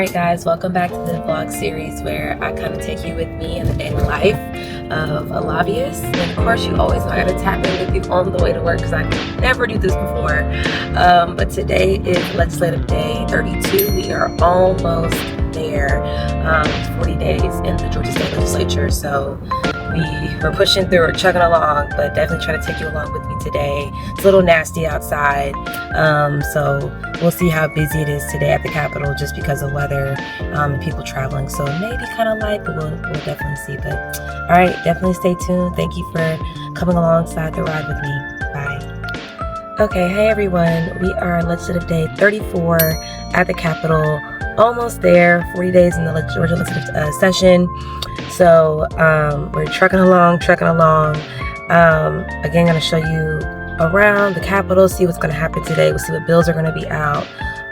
Alright guys, welcome back to the vlog series where I kind of take you with me in the day in the life of a lobbyist. And of course you always know I gotta tap in with you on the way to work because I could never do this before. But today is legislative day 32. We are almost there. It's 40 days in the Georgia State Legislature. So we're pushing through, we're chugging along, but definitely try to take you along with me today. It's a little nasty outside, so we'll see how busy it is today at the Capitol just because of weather and people traveling. So maybe kind of light, but we'll definitely see. But all right, definitely stay tuned. Thank you for coming alongside the ride with me. Bye. Okay, hey everyone. We are legislative day 34 at the Capitol. Almost there, 40 days in the Georgia legislative session. So we're trucking along. Again, going to show you around the Capitol, see what's going to happen today. We'll see what bills are going to be out.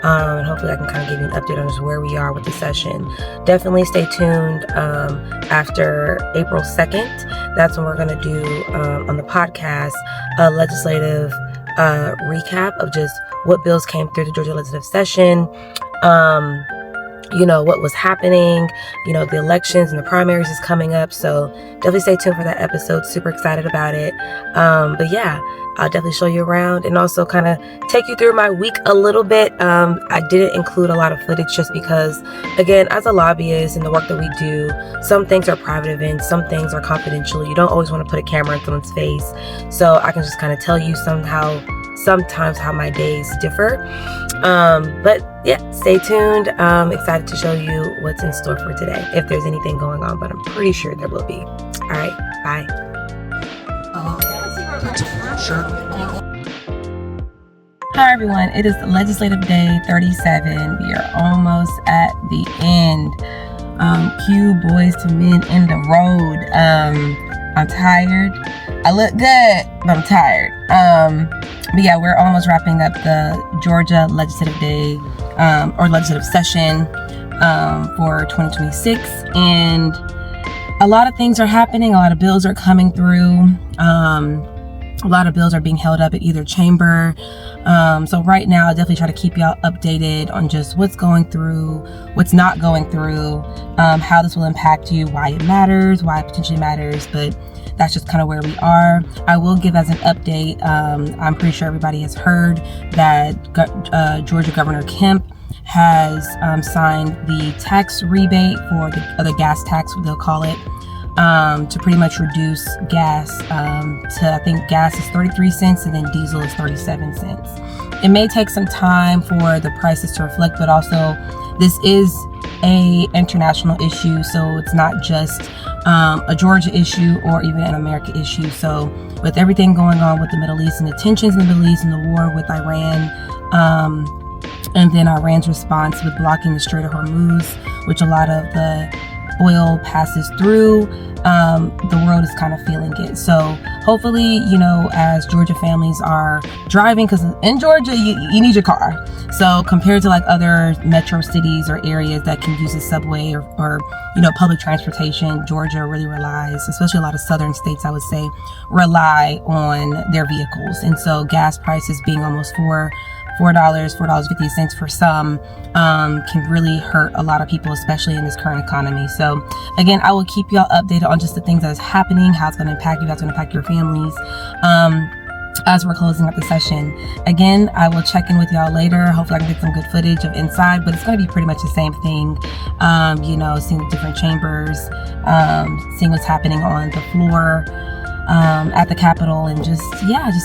And hopefully I can kind of give you an update on just where we are with the session. Definitely stay tuned after April 2nd. That's when we're going to do on the podcast a legislative recap of just what bills came through the Georgia legislative session. What was happening, the elections and the primaries is coming up. So definitely stay tuned for that episode. Super excited about it. But yeah, I'll definitely show you around and also kind of take you through my week a little bit. I didn't include a lot of footage just because, again, as a lobbyist and the work that we do, some things are private events, some things are confidential. You don't always want to put a camera in someone's face. So I can just kind of tell you sometimes how my days differ. But yeah, stay tuned. Excited to show you what's in store for today, if there's anything going on, but I'm pretty sure there will be. All right, bye. Hi everyone, it is legislative day 37. We are almost at the end. Cue boys to men in the road. I'm tired. I look good, but I'm tired. But yeah, we're almost wrapping up the Georgia legislative day or legislative session for 2026, and a lot of things are happening. A lot of bills are coming through. A lot of bills are being held up at either chamber. So right now, I'll definitely try to keep y'all updated on just what's going through, what's not going through, how this will impact you, why it matters, why it potentially matters. But that's just kind of where we are. I will give as an update. I'm pretty sure everybody has heard that Georgia Governor Kemp has signed the tax rebate for the gas tax, what they'll call it, to pretty much reduce gas to, I think gas is 33 cents and then diesel is 37 cents. It may take some time for the prices to reflect, but also this is a international issue, so it's not just a Georgia issue or even an America issue. So with everything going on with the Middle East and the tensions in the Middle East and the war with Iran, and then Iran's response with blocking the Strait of Hormuz, which a lot of the oil passes through, the world is kind of feeling it. So hopefully, as Georgia families are driving, because in Georgia, you need your car. So compared to like other metro cities or areas that can use the subway or public transportation, Georgia really relies, especially a lot of southern states, I would say, rely on their vehicles. And so gas prices being almost $4.50 for some can really hurt a lot of people, especially in this current economy. So again, I will keep y'all updated on just the things that is happening, how it's going to impact you, how it's going to impact your families as we're closing up the session. Again, I will check in with y'all later. Hopefully I can get some good footage of inside, but it's going to be pretty much the same thing. Seeing the different chambers, seeing what's happening on the floor at the Capitol, and just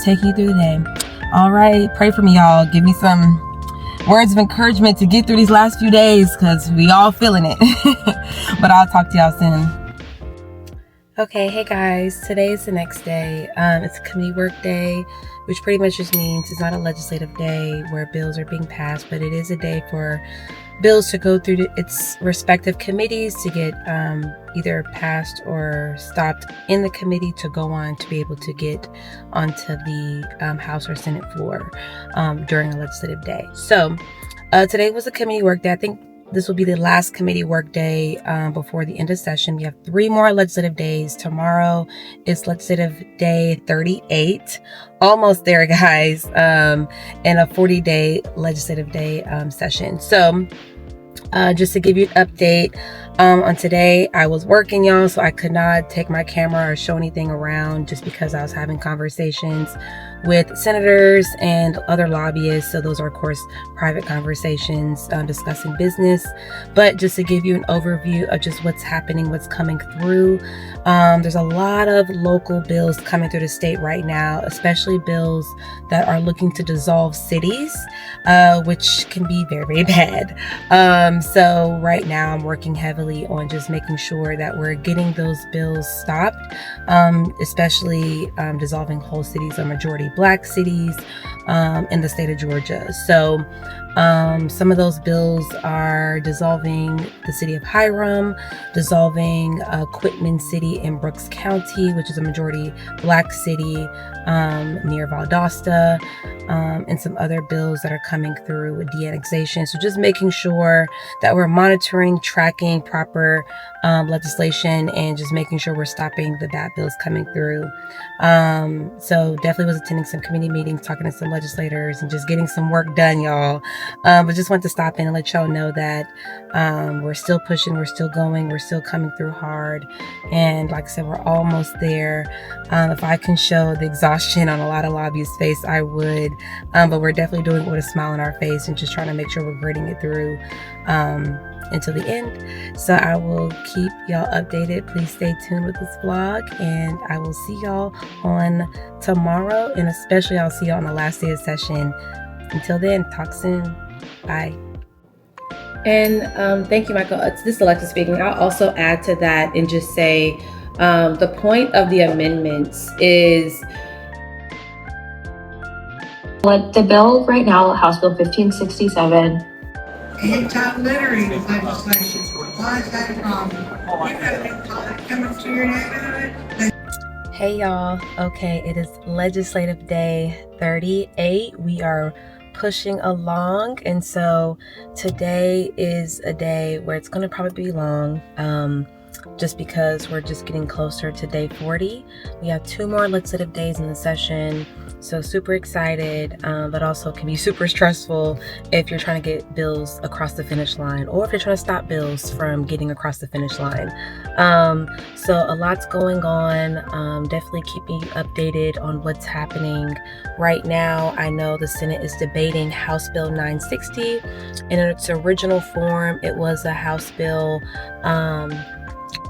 taking you through the day. All right, pray for me, y'all. Give me some words of encouragement to get through these last few days, because we all feeling it. But I'll talk to y'all soon. Okay, hey guys, today is the next day. It's a committee work day, which pretty much just means it's not a legislative day where bills are being passed, but it is a day for bills to go through its respective committees to get either passed or stopped in the committee to go on to be able to get onto the House or Senate floor during a legislative day. So today was a committee work day. I think this will be the last committee work day before the end of session. We have 3 more legislative days. Tomorrow is legislative day 38. Almost there, guys. And a 40-day legislative day session. So Just to give you an update on today, I was working, y'all, so I could not take my camera or show anything around just because I was having conversations with senators and other lobbyists. So those are, of course, private conversations discussing business. But just to give you an overview of just what's happening, what's coming through, there's a lot of local bills coming through the state right now, especially bills that are looking to dissolve cities, which can be very, very bad. So right now I'm working heavily on just making sure that we're getting those bills stopped, especially dissolving whole cities or majority Black cities in the state of Georgia. So some of those bills are dissolving the city of Hiram, dissolving Quitman City in Brooks County, which is a majority Black city near Valdosta, and some other bills that are coming through with de-annexation. So just making sure that we're monitoring, tracking proper legislation, and just making sure we're stopping the bad bills coming through. So definitely was attending some committee meetings, talking to some legislators, and just getting some work done, y'all. But just want to stop in and let y'all know that we're still pushing, we're still going, we're still coming through hard. And like I said, we're almost there. If I can show the exhaustion on a lot of lobbyists' face, I would. But we're definitely doing it with a smile on our face and just trying to make sure we're gritting it through until the end. So I will keep y'all updated. Please stay tuned with this vlog, and I will see y'all on tomorrow, and especially I'll see y'all on the last day of session. Until then, talk soon. Bye. And thank you, Michael. This is Alexa speaking. I'll also add to that and just say the point of the amendments is what the bill right now, House Bill 1567. Anti-littering legislation. Why is that a problem? You got a new product coming to your neighborhood? Hey y'all. Okay, it is Legislative Day 38. We are pushing along, and so today is a day where it's going to probably be long, just because we're just getting closer to day 40. We have 2 more legislative days in the session, so super excited, but also can be super stressful if you're trying to get bills across the finish line, or if you're trying to stop bills from getting across the finish line. So a lot's going on. Definitely keep me updated on what's happening right now. I know the Senate is debating House Bill 960. In its original form, it was a House bill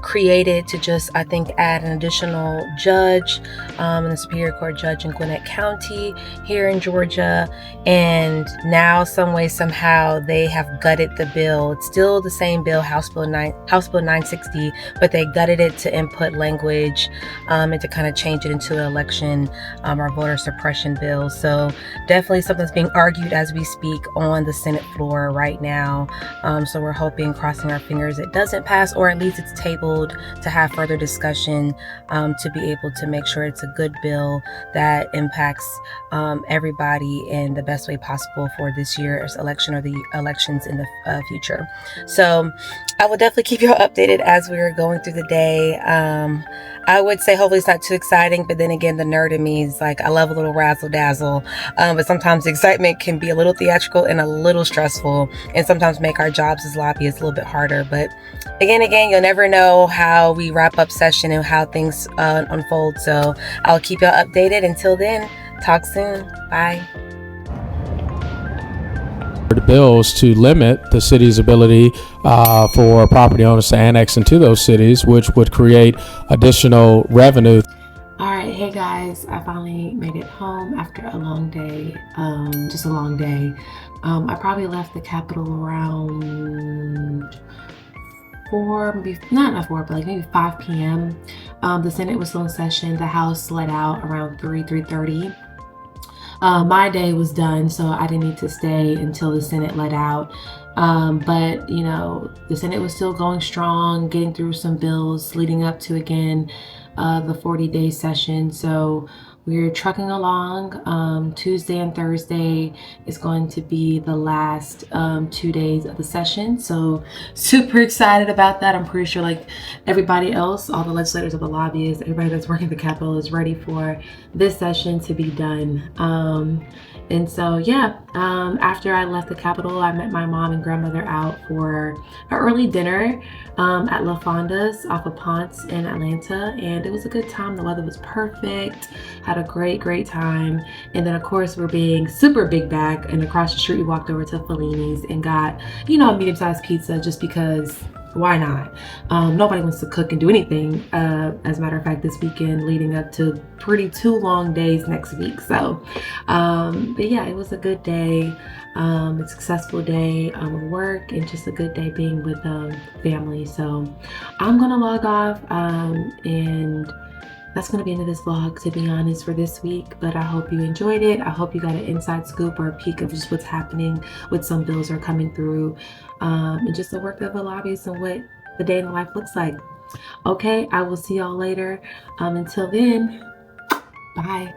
created to just, I think, add an additional judge, the Superior Court judge in Gwinnett County here in Georgia. And now, some way, somehow, they have gutted the bill. It's still the same bill, House Bill 960, but they gutted it to input language and to kind of change it into an election or voter suppression bill. So definitely something that's being argued as we speak on the Senate floor right now. So we're hoping, crossing our fingers, it doesn't pass, or at least it's tabled to have further discussion, to be able to make sure it's a good bill that impacts everybody in the best way possible for this year's election or the elections in the future. So I will definitely keep you all updated as we are going through the day. I would say hopefully it's not too exciting, but then again, the nerd in me is like, I love a little razzle dazzle, but sometimes the excitement can be a little theatrical and a little stressful, and sometimes make our jobs as lobbyists a little bit harder. But again, you'll never know how we wrap up session and how things unfold. So I'll keep y'all updated. Until then, talk soon. Bye. The bills to limit the city's ability for property owners to annex into those cities, which would create additional revenue. All right, hey guys, I finally made it home after a long day, just a long day. I probably left the Capitol around 4, maybe not 4, but like maybe 5 p.m. The Senate was still in session. The House let out around 3:30. My day was done, so I didn't need to stay until the Senate let out. But you know, the Senate was still going strong, getting through some bills leading up to, again, the 40-day session. So we're trucking along. Tuesday and Thursday is going to be the last 2 days of the session. So super excited about that. I'm pretty sure like everybody else, all the legislators, of the lobbyists, everybody that's working at the Capitol is ready for this session to be done. And so, yeah, after I left the Capitol, I met my mom and grandmother out for an early dinner at La Fonda's off of Ponce in Atlanta. And it was a good time. The weather was perfect. Had a great time. And then, of course, we're being super big bag. And across the street, we walked over to Fellini's and got, a medium-sized pizza just because why not? Nobody wants to cook and do anything. As a matter of fact, this weekend leading up to two long days next week. So, but yeah, it was a good day, a successful day of work, and just a good day being with family. So I'm gonna log off, and that's going to be the end of this vlog, to be honest, for this week. But I hope you enjoyed it. I hope you got an inside scoop or a peek of just what's happening, what some bills are coming through, and just the work of a lobbyist and what the day in the life looks like. Okay, I will see y'all later. Until then, bye.